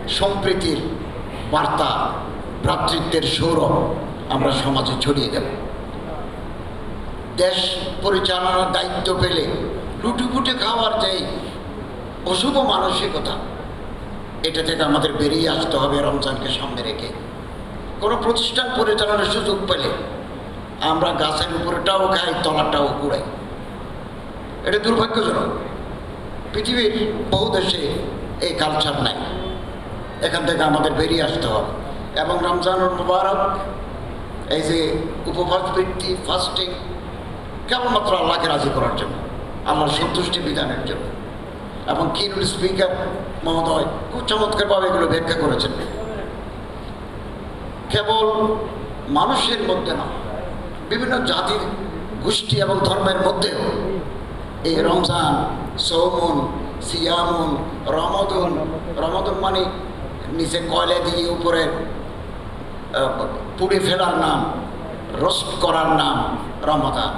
সম্প্রীতির বার্তা, ভ্রাতৃত্বের সৌরভ আমরা সমাজে ছড়িয়ে দেব। দেশ পরিচালনার দায়িত্ব পেলে লুটুপুটে খাওয়ার যে অশুভ মানসিকতা, এটা থেকে আমাদের বেরিয়ে আসতে হবে। রমজানকে সামনে রেখে কোনো প্রতিষ্ঠান পরিচালনার সুযোগ পেলে আমরা গাছের উপরেটাও খাই, তলাটাও কুড়াই। এটা দুর্ভাগ্যজনক। পৃথিবীর বহু দেশে এই কালচার নাই। এখান থেকে আমাদের বেরিয়ে আসতে হবে। এবং রমজানুল মুবারক, এই যে উপবাস বৃত্তি, ফাস্টিং, কেবলমাত্র আল্লাহকে রাজি করার জন্য, আল্লাহর সন্তুষ্টি বিধানের জন্য। এবং কিনুল স্পিকার মহোদয় খুব চমৎকারভাবে এগুলো ব্যাখ্যা করেছেন। কেবল মানুষের মধ্যে না, বিভিন্ন জাতির, গোষ্ঠী এবং ধর্মের মধ্যেও এই রমজান, সৌমুন, সিয়ামুন, রমাদুন, রমাদুন মানে নিচে কয়লা দিয়ে উপরে পুড়ে ফেলার নাম, রোস্ট করার নাম রমাদান।